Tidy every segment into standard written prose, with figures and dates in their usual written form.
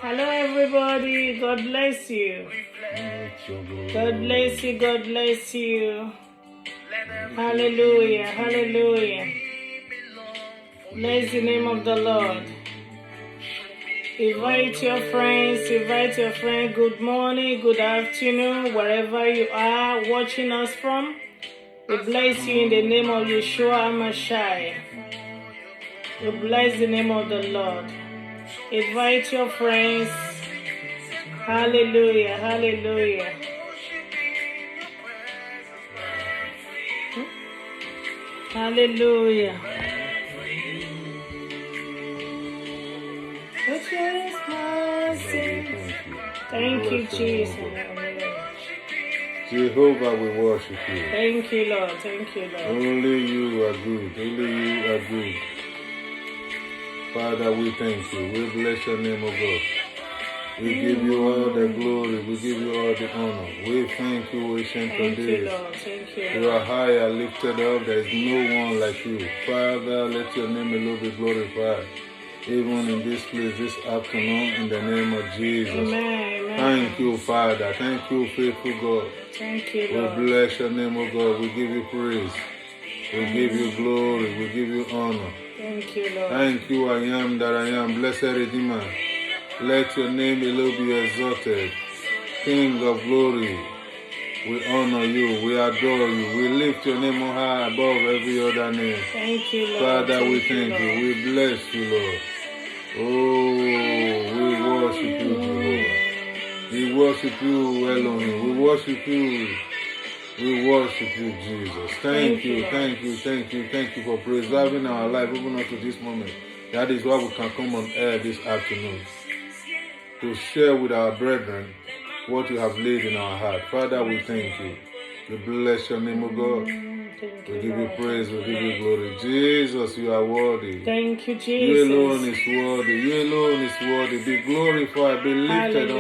Hello, everybody. God bless you. God bless you. God bless you. Hallelujah. Hallelujah. Bless the name of the Lord. Invite your friends. Invite your friend. Good morning. Good afternoon. Wherever you are watching us from. We bless you in the name of Yeshua HaMashiach. We bless the name of the Lord. Invite your friends. Hallelujah. Hallelujah. Hallelujah. Thank you, Jesus. Jehovah, we worship you. Thank you, Lord. Thank you, Lord. Only you are good. Only you are good. Father, we thank you. We bless your name, O God. We give you all the glory. We give you all the honor. We thank you, ancient of days. Thank you, Lord. Thank you, Lord. You are high and lifted up. There is no one like you. Father, let your name alone be glorified. Even in this place this afternoon, in the name of Jesus. Amen. Thank you, Father. Thank you, faithful God. Thank you, Lord. We bless your name, O God. We give you praise. We give you glory. We give you honor. Thank you, Lord. Thank you, I am that I am. Blessed Redeemer. Let your name alone be exalted. King of glory. We honor you. We adore you. We lift your name on high above every other name. Thank you, Lord. Father, we thank you. We bless you, Lord. Oh, we worship you, Jehovah. We worship you, Elohim. We worship you. We worship you, Jesus. Thank you, thank you, thank you, thank you for preserving our life even up to this moment. That is why we can come on air this afternoon to share with our brethren what you have laid in our heart. Father, we thank you. We bless your name, O God. We give you praise, we give you glory. Jesus, you are worthy. Thank you, Jesus. You alone is worthy. You alone is worthy. Be glorified, be lifted on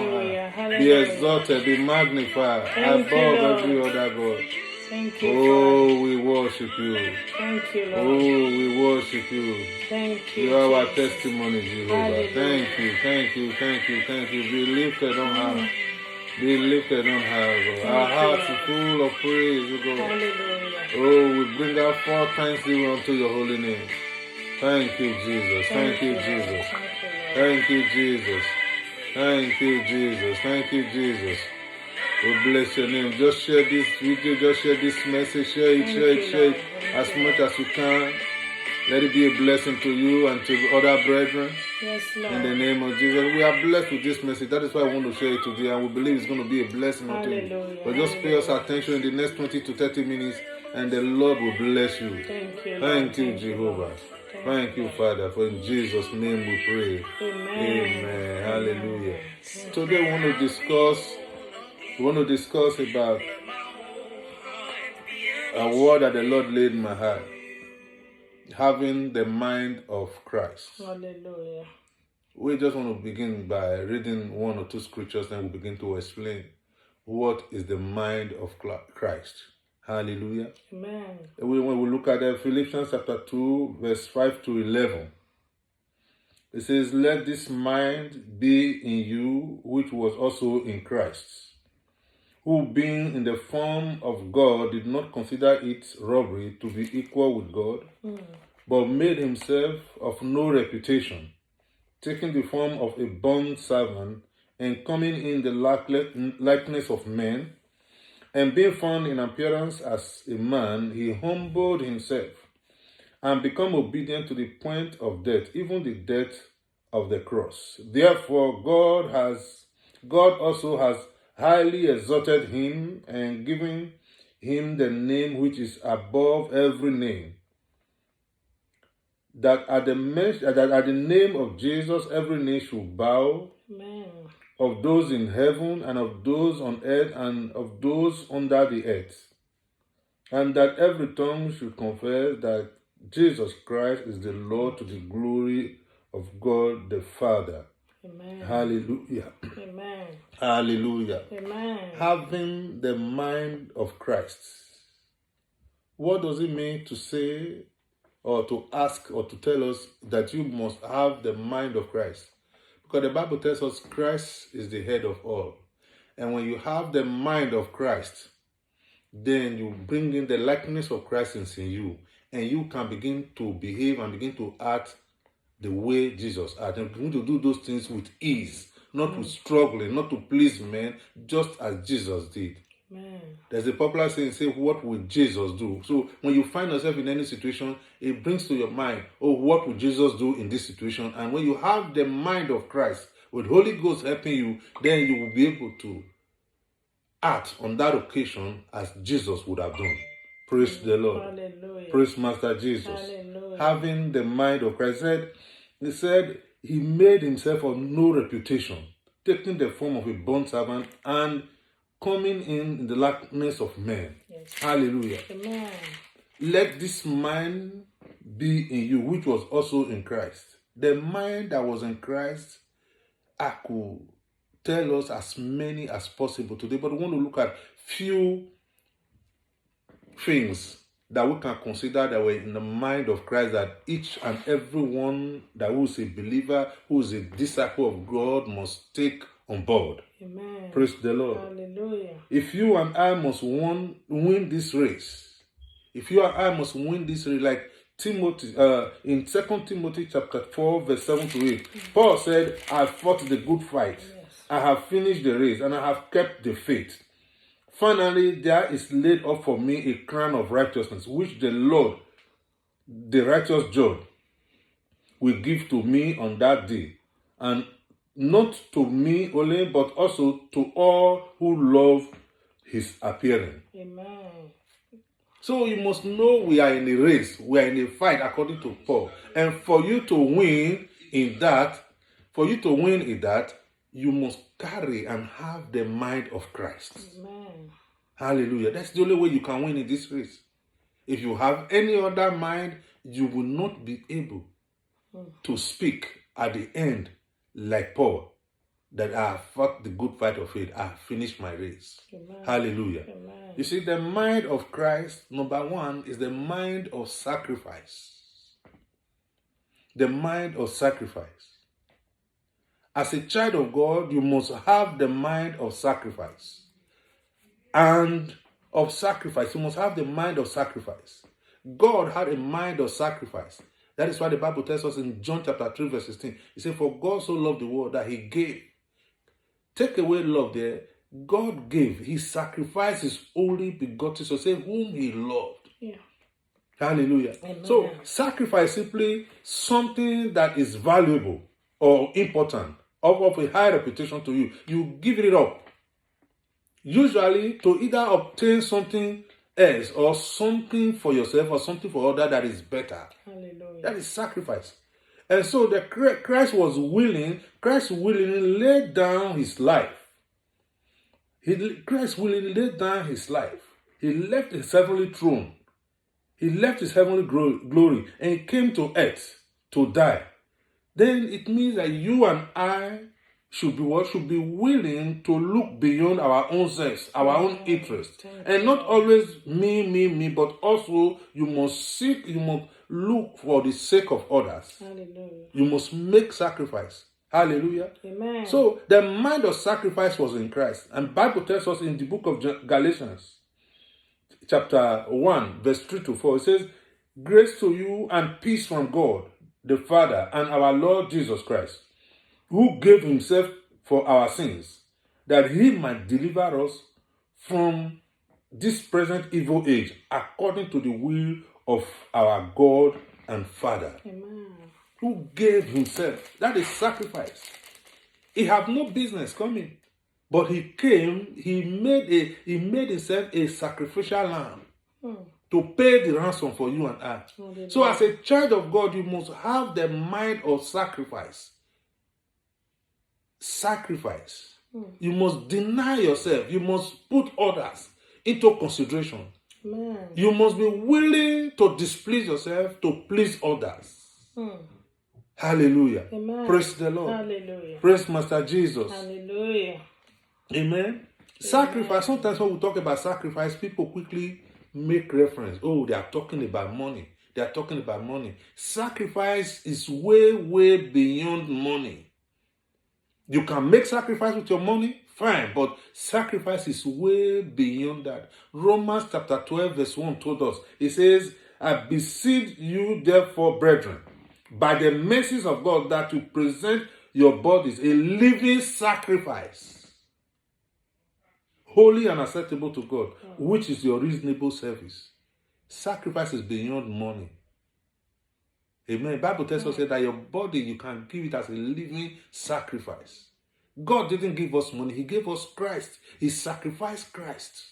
high, be exalted, be magnified above every other God. Thank you, oh, we worship you. Thank you, Lord. Oh, we worship you. Thank you. You are our testimony, Jehovah. Hallelujah. Thank you, thank you, thank you, thank you. Be lifted on high. Be lifted on high, God. Our hearts are full of praise, O God. Hallelujah. Oh, we bring our four thanksgiving unto your holy name. Thank you, Jesus. Thank you, Jesus. Thank you, Jesus. Thank you, Jesus. Thank you, Jesus. We bless your name. Just share this video, just share this message, share it as much as you can. Let it be a blessing to you and to other brethren. Yes, Lord. In the name of Jesus. We are blessed with this message. That is why I want to share it today, and we believe it's going to be a blessing unto you. But just pay us attention in the next 20 to 30 minutes, and the Lord will bless you. Thank you, Thank you, Jehovah. Thank you, Father. For in Jesus' name we pray. Amen. Amen. Hallelujah. Today we want to discuss about a word that the Lord laid in my heart. Having the mind of Christ. Hallelujah. We just want to begin by reading one or two scriptures, then we begin to explain what is the mind of Christ. Hallelujah. Amen. When we look at Philippians chapter 2, verse 5 to 11, it says, "Let this mind be in you, which was also in Christ, who being in the form of God did not consider it robbery to be equal with God, but made himself of no reputation, taking the form of a bond servant, and coming in the likeness of men, and being found in appearance as a man, he humbled himself, and became obedient to the point of death, even the death of the cross. Therefore God also has highly exalted him, and given him the name which is above every name, that at the name of Jesus every knee should bow, Amen. of those in heaven and of those on earth and of those under the earth, and that every tongue should confess that Jesus Christ is the Lord, to the glory of God the Father." Amen. Hallelujah. Amen. Hallelujah. Amen. Having the mind of Christ. What does it mean to say or to ask or to tell us that you must have the mind of Christ? Because the Bible tells us Christ is the head of all. And when you have the mind of Christ, then you bring in the likeness of Christ in you, and you can begin to behave and begin to act the way Jesus acted. And begin to do those things with ease, not with struggling, not to please men, just as Jesus did. Amen. There's a popular saying, say, what would Jesus do? So when you find yourself in any situation, it brings to your mind, oh, what would Jesus do in this situation? And when you have the mind of Christ, with Holy Ghost helping you, then you will be able to act on that occasion as Jesus would have done. Praise the Lord. Hallelujah. Praise Master Jesus. Hallelujah. Having the mind of Christ. He said he made himself of no reputation, taking the form of a bondservant and coming in the likeness of men. Yes. Hallelujah. Amen. Let this mind be in you, which was also in Christ. The mind that was in Christ, I could tell us as many as possible today, but we want to look at few things that we can consider that were in the mind of Christ, that each and every one that who is a believer, who is a disciple of God, must take on board. Amen. Praise the Lord. Hallelujah. If you and I must win this race, if you and I must win this race, like Timothy, in 2 Timothy chapter 4, verse 7 to 8, Paul said, I fought the good fight. Yes. I have finished the race, and I have kept the faith. Finally, there is laid up for me a crown of righteousness, which the Lord, the righteous judge, will give to me on that day, and not to me only, but also to all who love his appearing. Amen. So you must know we are in a race, we are in a fight, according to Paul. And for you to win in that, you must carry and have the mind of Christ. Amen. Hallelujah. That's the only way you can win in this race. If you have any other mind, you will not be able to speak at the end like Paul, that I have fought the good fight of faith, I have finished my race. Amen. Hallelujah. Amen. You see, the mind of Christ, number one, is the mind of sacrifice. The mind of sacrifice. As a child of God, you must have the mind of sacrifice. And of sacrifice, you must have the mind of sacrifice. God had a mind of sacrifice. That is why the Bible tells us in John chapter 3, verse 16, He said, for God so loved the world that He gave. Take away love there. God gave. He sacrificed His only begotten Son, say whom He loved. Yeah. Hallelujah. Amen. So sacrifice simply something that is valuable or important, of a high reputation to you. You give it up. Usually to either obtain something else or something for yourself or something for others that is better. Hallelujah. That is sacrifice. And so Christ willingly laid down His life. Christ willingly laid down His life. He left His heavenly throne. He left His heavenly glory and He came to earth to die. Then it means that you and I should be what? Should be willing to look beyond our own selves, our own interest. And not always me, but also you must look for the sake of others. Hallelujah. You must make sacrifice. Hallelujah. Amen. So the mind of sacrifice was in Christ. And Bible tells us in the book of Galatians, chapter 1, verse 3 to 4, it says, grace to you and peace from God, the Father, and our Lord Jesus Christ, who gave Himself for our sins, that He might deliver us from this present evil age, according to the will of our God and Father. Amen. Who gave Himself. That is sacrifice. He had no business coming, but He came. He made Himself a sacrificial lamb to pay the ransom for you and I. So as a child of God, you must have the mind of sacrifice. Sacrifice. You must deny yourself. You must put others into consideration. Amen. You must be willing to displease yourself to please others. Hallelujah. Amen. Praise the Lord. Hallelujah. Praise Master Jesus. Hallelujah. Amen. Sacrifice. Sometimes when we talk about sacrifice, people quickly make reference. Oh, they are talking about money. They are talking about money. Sacrifice is way, way beyond money. You can make sacrifice with your money, fine, but sacrifice is way beyond that. Romans chapter 12, verse 1 told us, it says, I beseech you, therefore, brethren, by the mercies of God, that you present your bodies a living sacrifice, holy and acceptable to God, which is your reasonable service. Sacrifice is beyond money. Amen. The Bible tells us that your body, you can give it as a living sacrifice. God didn't give us money. He gave us Christ. He sacrificed Christ.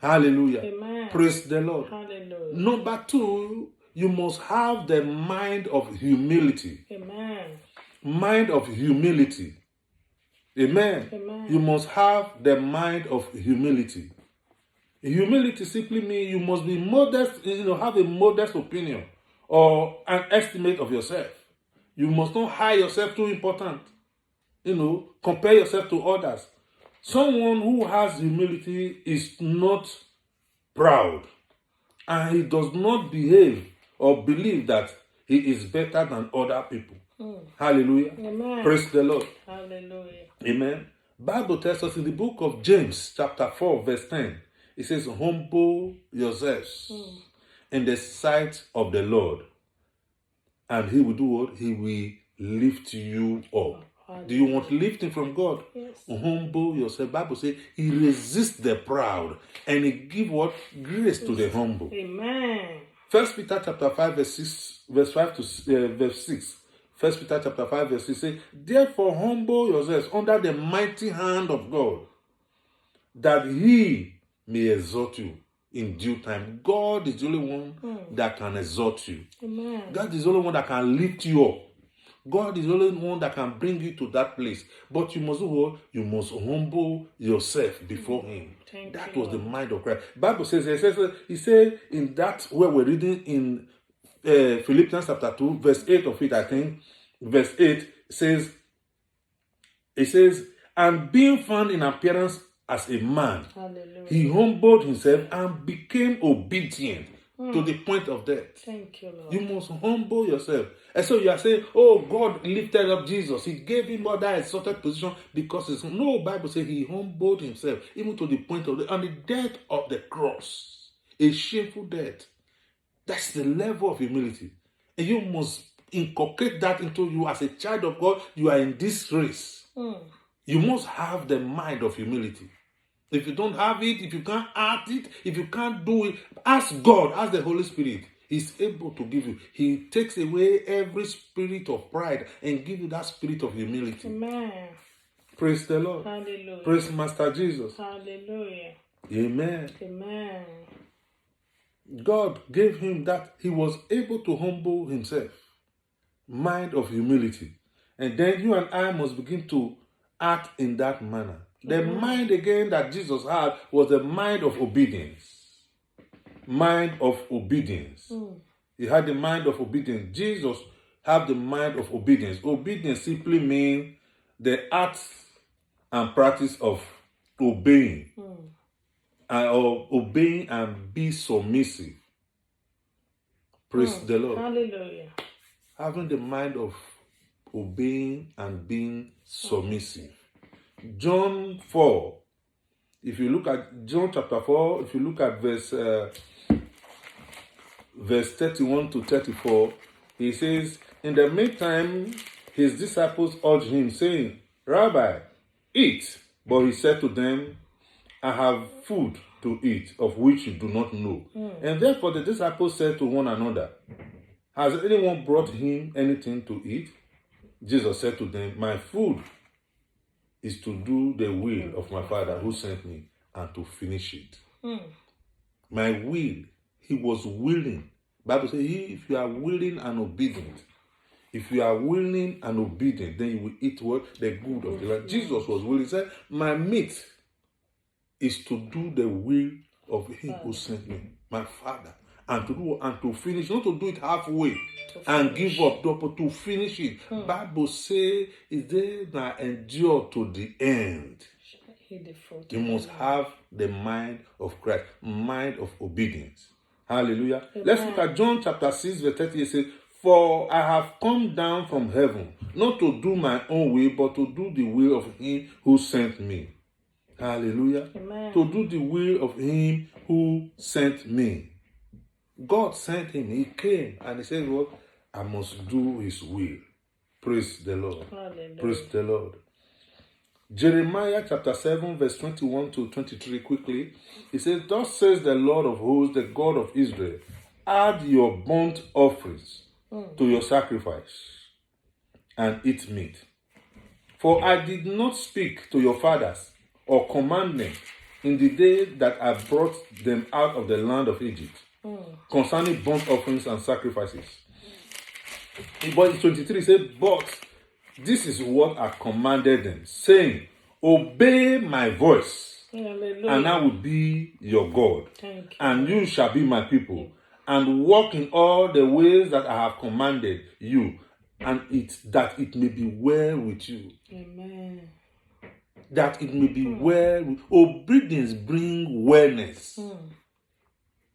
Hallelujah. Amen. Praise the Lord. Hallelujah. Number 2, you must have the mind of humility. Amen. Mind of humility. Amen. Amen. You must have the mind of humility. Humility simply means you must be modest, have a modest opinion or an estimate of yourself. You must not high yourself too important. Compare yourself to others. Someone who has humility is not proud, and he does not behave or believe that he is better than other people. Hallelujah. Amen. Praise the Lord. Hallelujah. Amen. Bible tells us in the book of James, chapter 4, verse 10, it says, humble yourselves in the sight of the Lord, and he will do what? He will lift you up. Do you want lifting from God? Yes. Humble yourself. Bible says he resists the proud and he give what? Grace to the humble. Amen. 1 Peter chapter 5 verse 5 to verse 6. 1 Peter chapter 5 verse 6 says, therefore humble yourselves under the mighty hand of God, that he may exalt you in due time. God is the only one that can exalt you. Amen. God is the only one that can lift you up. God is the only one that can bring you to that place. But you must do what? You must humble yourself before him. That was the mind of Christ. Bible says, he said in that where we're reading in Philippians chapter 2, verse 8 of it, I think, verse 8 says, it says, and being found in appearance as a man, hallelujah, he humbled himself and became obedient to the point of death. Thank you, Lord. You must humble yourself. And so you are saying, oh, God lifted up Jesus. He gave him all that exalted position because it's no. Bible says he humbled himself even to the point of the death of the cross. A shameful death. That's the level of humility. And you must inculcate that into you as a child of God. You are in this race. You must have the mind of humility. If you don't have it, if you can't act it, if you can't do it, ask God, ask the Holy Spirit. He's able to give you. He takes away every spirit of pride and give you that spirit of humility. Amen. Praise the Lord. Hallelujah. Praise Master Jesus. Hallelujah. Amen. Amen. God gave him that he was able to humble himself. Mind of humility. And then you and I must begin to act in that manner. The mind again that Jesus had was the mind of obedience. Mind of obedience. He had the mind of obedience. Jesus had the mind of obedience. Obedience simply means the act and practice of obeying. Or obeying and be submissive. Praise the Lord. Hallelujah. Having the mind of obeying and being submissive. John 4, if you look at John chapter 4, if you look at verse 31 to 34, he says, in the meantime, his disciples urged him, saying, Rabbi, eat. But he said to them, I have food to eat, of which you do not know. And therefore the disciples said to one another, has anyone brought him anything to eat? Jesus said to them, my food is to do the will of my Father who sent me and to finish it. My will, he was willing. Bible says, if you are willing and obedient, if you are willing and obedient, then you will eat what? The good of the land. Jesus was willing. He said, my meat is to do the will of him who sent me, my Father. And to do and to finish, not to do it halfway and give up, but to finish it. Bible says, is they that endure to the end Eat the fruit. You must have the mind of Christ, mind of obedience. Hallelujah. Let's look at John chapter 6, verse 30. It says, "For I have come down from heaven, not to do my own will, but to do the will of him who sent me." Hallelujah. Amen. To do the will of him who sent me. God sent him. He came and he said, "What? I must do his will." Praise the Lord. Hallelujah. Praise the Lord. Jeremiah chapter 7, verse 21 to 23, quickly. It says, "Thus says the Lord of hosts, the God of Israel, add your burnt offerings to your sacrifice, and eat meat. For I did not speak to your fathers, or command them, in the day that I brought them out of the land of Egypt, concerning burnt offerings and sacrifices." But 23 says, "But this is what I commanded them, saying, obey my voice, Hallelujah. and I will be your God, Thank you. and you shall be my people, and walk in all the ways that I have commanded you, and that it may be well with you." Amen. That it may be well with obedience bring wellness.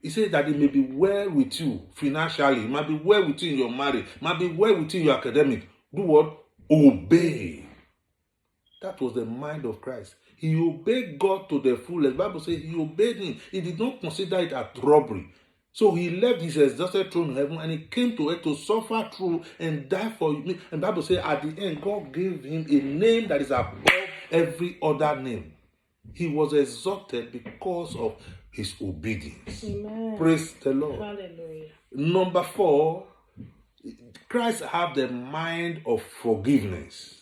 He says that it may be well with you financially, it might be well with you in your marriage, it might be well with you in your academic. Do what? Obey. That was the mind of Christ. He obeyed God to the fullest. The Bible says he obeyed him. He did not consider it as robbery. So he left his exalted throne in heaven and he came to earth to suffer through and die for me. And the Bible says at the end, God gave him a name that is above every other name. He was exalted because of his obedience. Amen. Praise the Lord. Hallelujah. Number 4, Christ have the mind of forgiveness.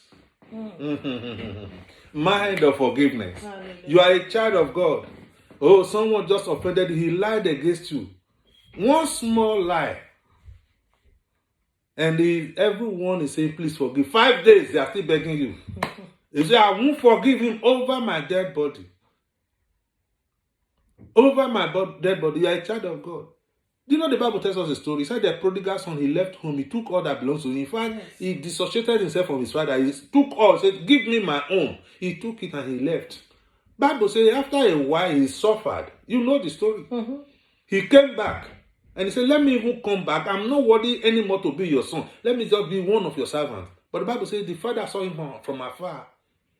Mind of forgiveness. Hallelujah. You are a child of God. Oh, someone just offended you. He lied against you. One small lie. And everyone is saying, please forgive. 5 days, they are still begging you. They say, I won't forgive him over my dead body. Over my dead body. You are a child of God. Do you know the Bible tells us a story? It said the prodigal son, he left home, he took all that belongs to him. In fact, he dissociated himself from his father. He took all, said, give me my own. He took it and he left. Bible says after a while he suffered. You know the story. He came back and he said, let me even come back. I'm not worthy anymore to be your son. Let me just be one of your servants. But the Bible says the father saw him from afar.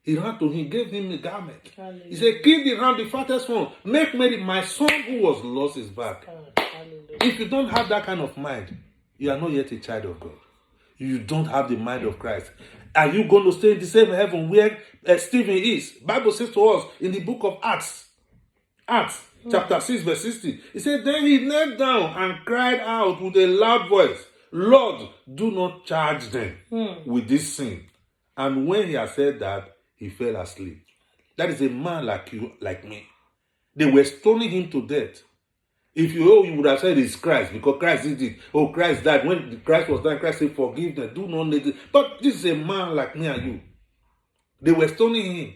He ran to him, gave him a garment. Hallelujah. He said, kill the ram, the fattest one. Make merry, my son who was lost is back. Hallelujah. If you don't have that kind of mind, you are not yet a child of God. You don't have the mind of Christ. Are you going to stay in the same heaven where Stephen is? Bible says to us in the book of Acts chapter 6 verse 60. It said, then he knelt down and cried out with a loud voice, Lord, do not charge them with this sin. And when he had said that, he fell asleep. That is a man like you, like me. They were stoning him to death. If you would have said it's Christ, because Christ did it. Oh, Christ died. When Christ was dying, Christ said, forgive them. Do not need it. But this is a man like me and you. They were stoning him.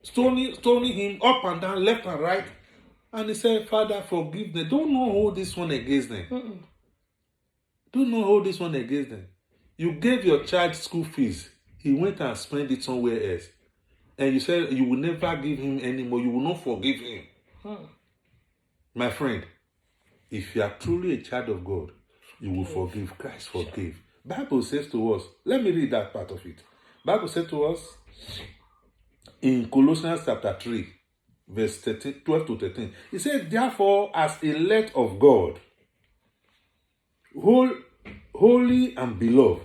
Stoning him up and down, left and right. And he said, Father, forgive them. Do not hold this one against them. Do not hold this one against them. You gave your child school fees. He went and spent it somewhere else. And you said you will never give him anymore. You will not forgive him. My friend, if you are truly a child of God, you will forgive. Christ forgave. Bible says to us, let me read that part of it. Bible says to us in Colossians chapter 3, verse 12 to 13. It says, therefore, as elect of God, holy and beloved,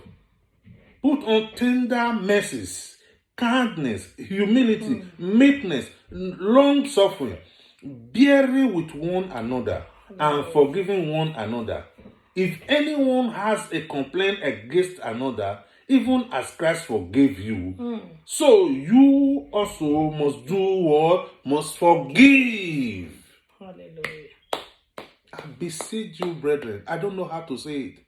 put on tender mercies, kindness, humility, meekness, long suffering, bearing with one another, and forgiving one another. If anyone has a complaint against another, even as Christ forgave you, so you also must do what? Must forgive. Hallelujah. I beseech you, brethren. I don't know how to say it.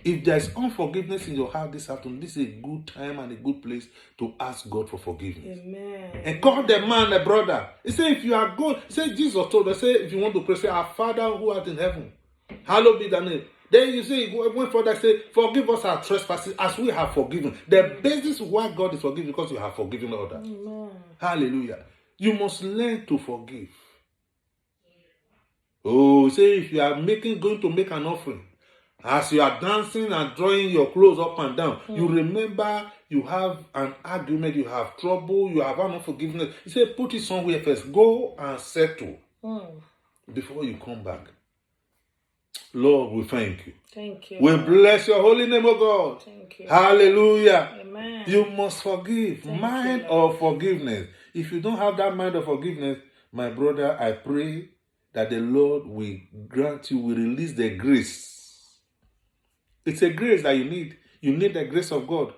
If there is unforgiveness in your heart this afternoon, this is a good time and a good place to ask God for forgiveness. Amen. And call the man a brother. He said, if you are good, say Jesus told us, say if you want to pray, say, our Father who art in heaven, hallowed be thy name. Then you see, when further say, forgive us our trespasses as we have forgiven. The basis why God is forgiving because you have forgiven others. Amen. Hallelujah. You must learn to forgive. Oh, say if you are going to make an offering, as you are dancing and drawing your clothes up and down, you remember you have an argument, you have trouble, you have an unforgiveness. You say, put it somewhere first. Go and settle before you come back. Lord, we thank you. Thank you. We bless your holy name, O God. Thank you. Hallelujah. Amen. You must forgive. Thank Mind you, of forgiveness. If you don't have that mind of forgiveness, my brother, I pray that the Lord will grant you, will release the grace. It's a grace that you need. You need the grace of God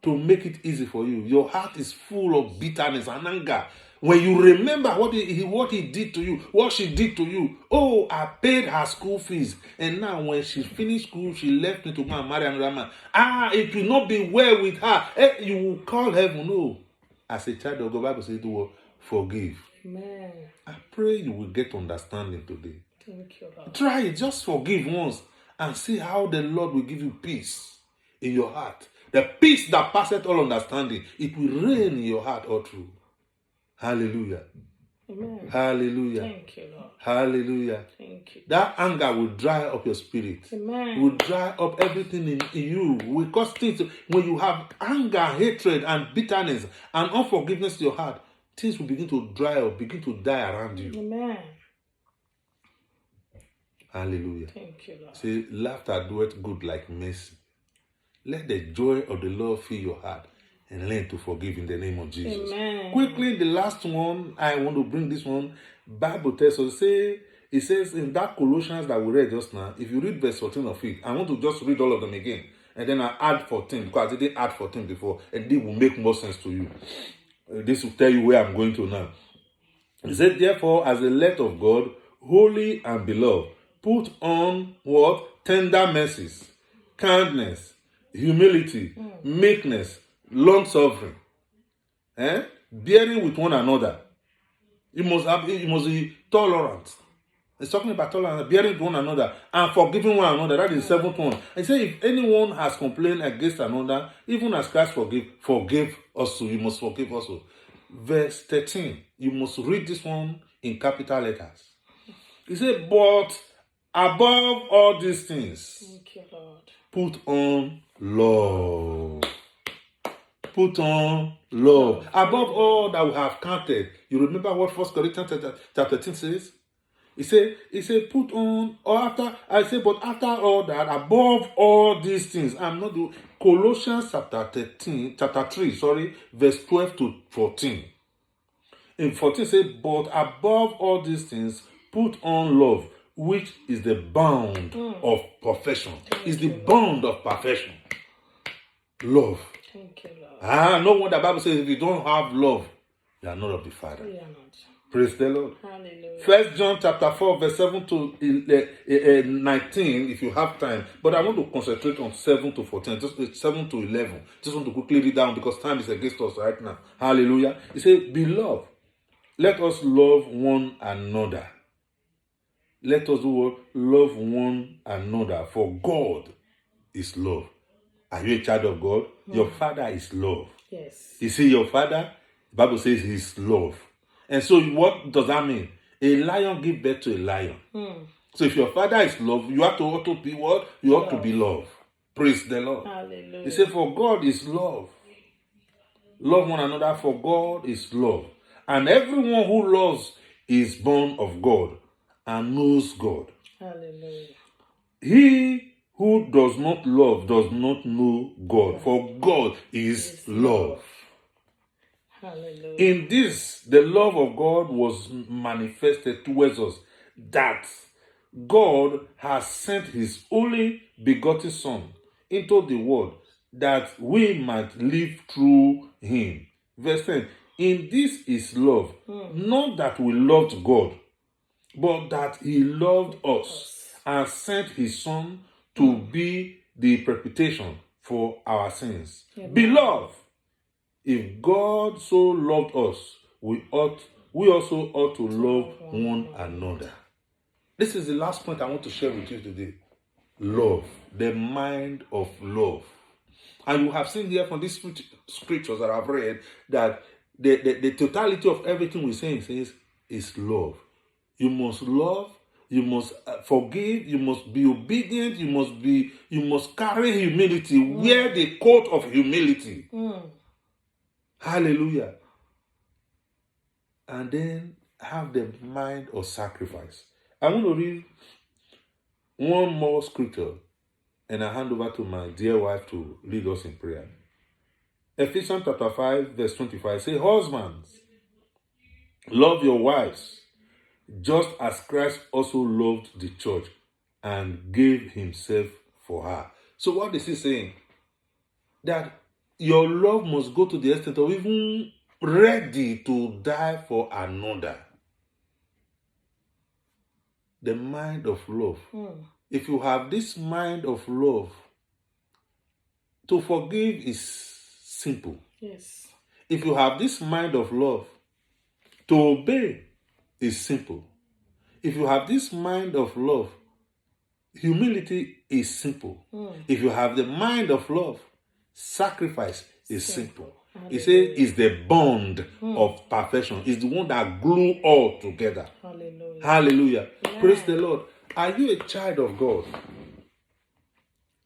to make it easy for you. Your heart is full of bitterness and anger. When you remember what he did to you, what she did to you. Oh, I paid her school fees. And now when she finished school, she left me to go and marry another man. It will not be well with her. You will call heaven. No. As a child of God, the Bible says, forgive. Amen. I pray you will get understanding today. Thank you, Lord. Try it. Just forgive once and see how the Lord will give you peace in your heart. The peace that passeth all understanding. It will reign in your heart all through. Hallelujah. Amen. Hallelujah. Thank you, Lord. Hallelujah. Thank you. That anger will dry up your spirit. Amen. Will dry up everything in you. Will cause things. When you have anger, hatred, and bitterness and unforgiveness in your heart, things will begin to dry up, begin to die around you. Amen. Hallelujah. Thank you, Lord. Say, laughter doeth good like mercy. Let the joy of the Lord fill your heart and learn to forgive in the name of Jesus. Amen. Quickly, the last one, I want to bring this one. Bible tells us, it says in that Colossians that we read just now, if you read verse 14 of it, I want to just read all of them again. And then I add 14, because I didn't add 14 before, and it will make more sense to you. This will tell you where I'm going to now. It said, therefore, as the elect of God, holy and beloved, put on what? Tender mercies, kindness, humility, meekness, long-suffering, bearing with one another. You must be tolerant. It's talking about tolerance, bearing with one another, and forgiving one another. That is the seventh one. And say, if anyone has complained against another, even as Christ forgive also. You must forgive also. Verse 13. You must read this one in capital letters. He said, but above all these things, Thank you, Lord. put on love. Put on love. Above all that we have counted. You remember what 1 Corinthians chapter 13 says? He said, put on, or after, but after all that, above all these things, I'm not doing, Colossians chapter 3, verse 12 to 14. In 14 say, but above all these things, put on love, which is the bond of perfection. Is the bond of perfection. Love. Thank you, Lord. No wonder the Bible says if you don't have love, you are not of the Father. We are not. Praise the Lord. Hallelujah. 1 John chapter 4, verse 7 to 19, if you have time. But I want to concentrate on 7 to 14, just 7 to 11. Just want to quickly read down because time is against us right now. Hallelujah. He said, beloved, let us love one another. Let us love one another, for God is love. Are you a child of God? Your Father is love. Yes. You see, your Father, the Bible says he's love. And so what does that mean? A lion gives birth to a lion. So if your Father is love, you have to also be what? You ought to be love. Praise the Lord. Hallelujah. He said, for God is love. Love one another, for God is love. And everyone who loves is born of God and knows God. Hallelujah. He who does not love does not know God, for God is love. Hallelujah. In this, the love of God was manifested towards us, that God has sent his only begotten Son into the world, that we might live through him. Verse 10, in this is love, not that we loved God, but that he loved us and sent his Son to be the propitiation for our sins. Amen. Beloved, if God so loved us, we also ought to love one another. This is the last point I want to share with you today. Love, the mind of love. And you have seen here from these scriptures that I've read that the totality of everything we're saying is love. You must love, you must forgive, you must be obedient, you must carry humility, wear the coat of humility. Hallelujah. And then have the mind of sacrifice. I want to read one more scripture and I hand over to my dear wife to lead us in prayer. Ephesians chapter 5 verse 25 says, husbands, love your wives, just as Christ also loved the church and gave himself for her. So what is he saying? That your love must go to the extent of even ready to die for another. The mind of love. If you have this mind of love, to forgive is simple. Yes. If you have this mind of love, to obey is simple. If you have this mind of love, humility is simple. If you have the mind of love, sacrifice is simple. He says it's the bond of perfection. It's the one that glue all together. Hallelujah. Hallelujah. Yeah. Praise the Lord. Are you a child of God?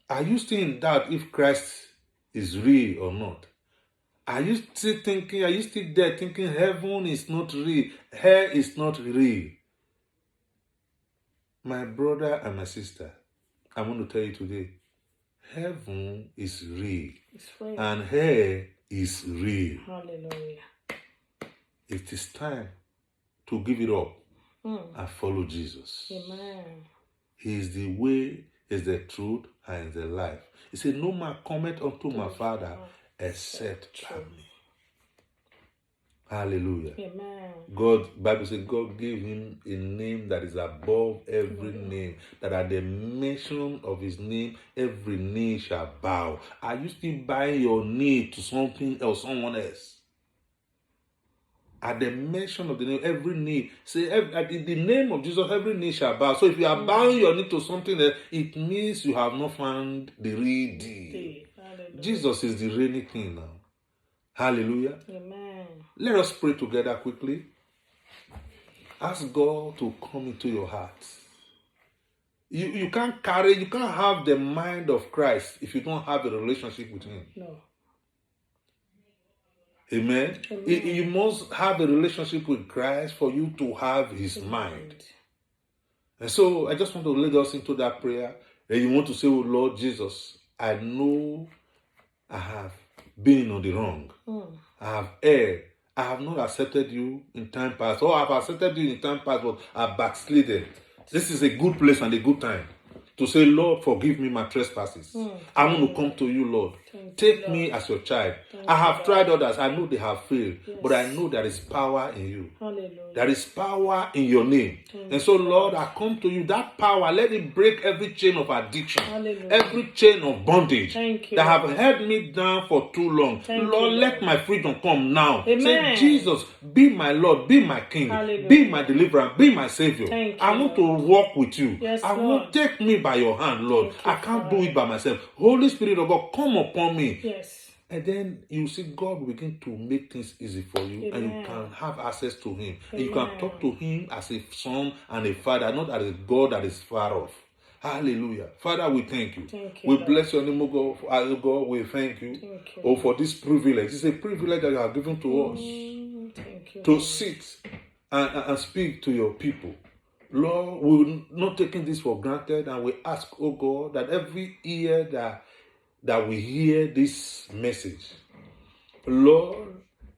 Are you still in doubt if Christ is real or not? Are you still there thinking heaven is not real, hell is not real? My brother and my sister, I want to tell you today, heaven is real. It's real. And hell is real. Hallelujah. It is time to give it up and follow Jesus. Amen. He is the way, is the truth, and is the life. He said, no man cometh unto my Father except by me. Hallelujah. Amen. Bible says God gave him a name that is above every name, that at the mention of his name, every knee shall bow. Are you still bowing your knee to something else, someone else? At the mention of the name, every knee, say at the name of Jesus, every knee shall bow. So if you are bowing your knee to something else, it means you have not found the real deal. Jesus is the reigning king now. Hallelujah. Amen. Let us pray together quickly. Ask God to come into your heart. You can't have the mind of Christ if you don't have a relationship with him. No. Amen. Amen. You must have a relationship with Christ for you to have his mind. And so I just want to lead us into that prayer. And you want to say, oh Lord Jesus, I know I have been on the wrong. I have erred. I have not accepted you in time past. Or I have accepted you in time past, but I backslidden. This is a good place and a good time to say, Lord, forgive me my trespasses. I want to come to you, Lord. Take me as your child. I have tried others. I know they have failed. Yes. But I know there is power in you. Hallelujah. There is power in your name. And so, Lord, I come to you. That power, let it break every chain of addiction. Hallelujah. Every chain of bondage that have held me down for too long. Lord, let my freedom come now. Amen. Say, Jesus, be my Lord, be my King, be my deliverer, be my Savior. I want to walk with you. Yes, I want to take me by your hand, Lord. I can't do it by myself. Holy Spirit of God, come upon me. Yes. And then you see God will begin to make things easy for you. Amen. And you can have access to him. Amen. And you can talk to him as a son and a father, not as a God that is far off. Hallelujah. Father, we thank you. We bless your name, O God. We thank you. For this privilege. It's a privilege that you have given to us to sit and speak to your people. Lord, we're not taking this for granted, and we ask, oh God, that every ear that we hear this message, Lord,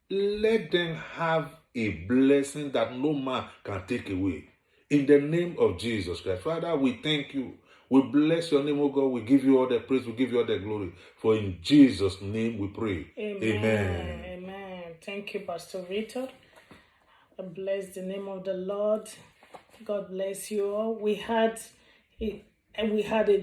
let them have a blessing that no man can take away. In the name of Jesus Christ. Father, we thank you. We bless your name, oh God. We give you all the praise. We give you all the glory. For in Jesus' name we pray. Amen. Amen. Thank you, Pastor Richard. I bless the name of the Lord. God bless you all. We had a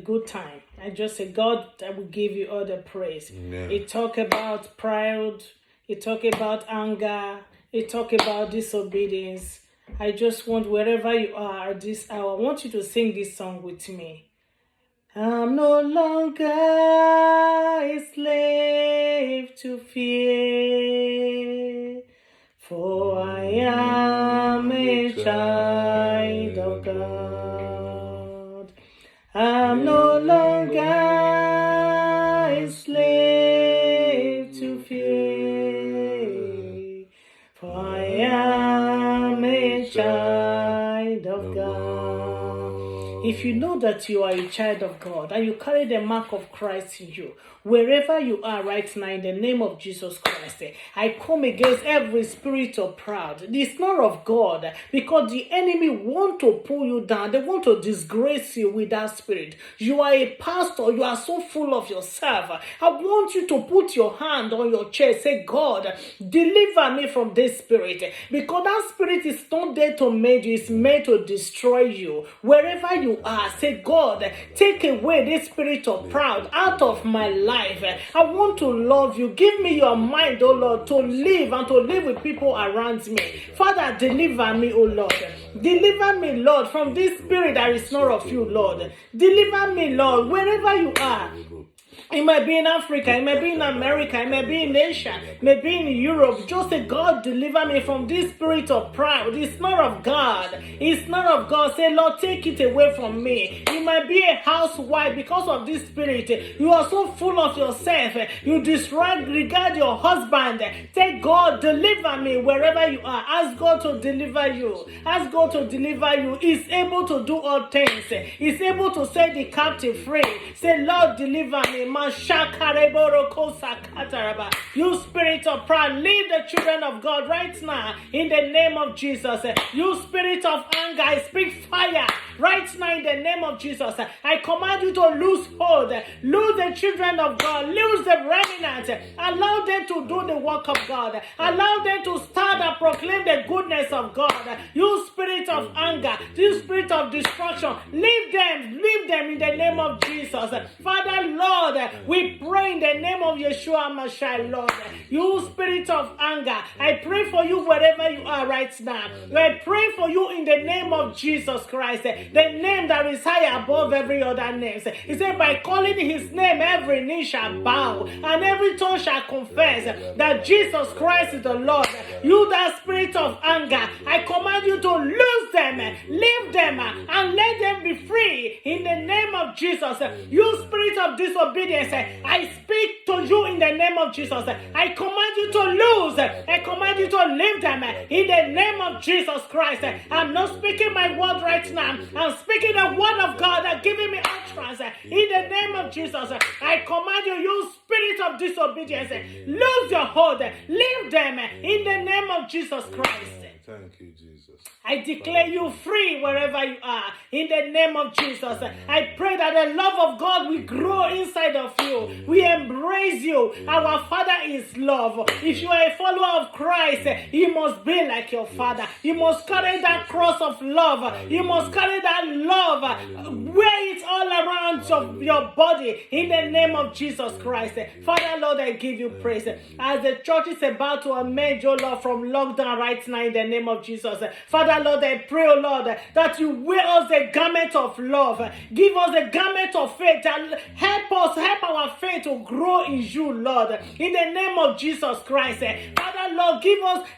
good time. I just say, God, I will give you all the praise. Amen. He talked about pride. He talked about anger. He talked about disobedience. I just want, wherever you are at this hour, I want you to sing this song with me. I'm no longer a slave to fear, for I am a child of God. I'm no longer a slave to fear, for I am a child of God. If you know that you are a child of God and you carry the mark of Christ in you, wherever you are right now, in the name of Jesus Christ, I come against every spirit of pride. It's not of God, because the enemy want to pull you down. They want to disgrace you with that spirit. You are a pastor. You are so full of yourself. I want you to put your hand on your chest. Say, God, deliver me from this spirit, because that spirit is not there to make you. It's made to destroy you. Wherever you are, say, God, take away this spirit of pride out of my life. I want to love you. Give me your mind, oh Lord, to live and to live with people around me. Father, deliver me, oh Lord. Deliver me, Lord, from this spirit that is not of you, Lord. Deliver me, Lord, wherever you are. It might be in Africa, it might be in America, it might be in Asia, it might be in Europe. Just say, God, deliver me from this spirit of pride. It's not of God. It's not of God. Say, Lord, take it away from me. You might be a housewife because of this spirit. You are so full of yourself. You disregard your husband. Say, God, deliver me wherever you are. Ask God to deliver you. Ask God to deliver you. He's able to do all things. He's able to set the captive free. Say, Lord, deliver me. You spirit of pride, leave the children of God right now in the name of Jesus. You spirit of anger, I speak fire right now in the name of Jesus. I command you to lose hold, lose the children of God, lose the remnant. Allow them to do the work of God. Allow them to start and proclaim the goodness of God. You spirit of anger, you spirit of destruction, leave them in the name of Jesus. Father, Lord, we pray in the name of Yeshua Mashiach, Lord. You spirit of anger, I pray for you wherever you are right now. I pray for you in the name of Jesus Christ, the name that is high above every other name. He said, by calling his name, every knee shall bow and every tongue shall confess that Jesus Christ is the Lord. You, that spirit of anger, I command you to lose them, leave them, and let them be free in the name of Jesus. You spirit of disobedience, I speak to you in the name of Jesus. I command you to lose. I command you to leave them in the name of Jesus Christ. I'm not speaking my word right now. I'm speaking the word of God that giving me utterance in the name of Jesus. I command you, you spirit of disobedience, lose your hold. Leave them in the name of Jesus Christ. Thank you, Jesus. I declare you free wherever you are in the name of Jesus. I pray that the love of God will grow inside of you. We embrace you. Our Father is love. If you are a follower of Christ, you must be like your Father. You must carry that cross of love. You must carry that love. Wear it all around your body in the name of Jesus Christ. Father, Lord, I give you praise. As the church is about to emerge, oh Lord, from lockdown right now in the name of Jesus. Father, Lord, I pray, oh Lord, that you wear us the garment of love. Give us the garment of faith and help our faith to grow in you, Lord. In the name of Jesus Christ. Father, Lord,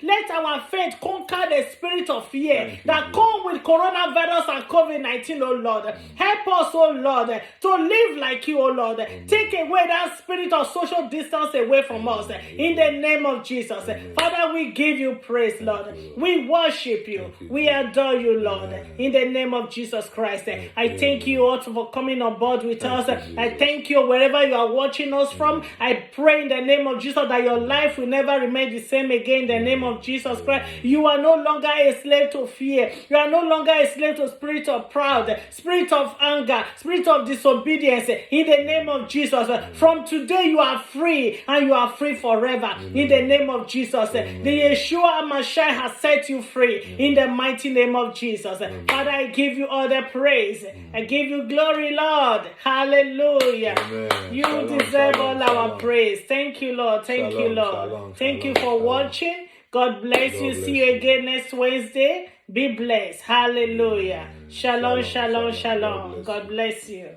let our faith conquer the spirit of fear that come with coronavirus and COVID-19, oh Lord. Help us, oh Lord, to live like you, oh Lord. Take away that spirit of social distance away from us. In the name of Jesus. Father, we give you praise, Lord. We worship you. We adore you, Lord. In the name of Jesus Christ. I thank you all for coming on board with us. I thank you wherever you are watching us from. I pray in the name of Jesus that your life will never remain the same again. In the name of Jesus Christ. You are no longer a slave to fear. You are no longer a slave to spirit of pride, spirit of anger, spirit of disobedience. In the name of Jesus. From today you are free and you are free forever. In the name of Jesus. The Yeshua Mashiach has set you free in the mighty name of Jesus. Father, I give you all the praise. I give you glory, Lord. Hallelujah. Amen. You Shalom, deserve shalom, all our shalom. praise. Thank you, Lord. Thank you, Shalom, Lord. shalom, Thank you shalom, for shalom. watching. God bless God you. bless See you you. again next Wednesday. Be blessed. Hallelujah. Shalom, Shalom, shalom, shalom. God shalom. bless God you. bless you.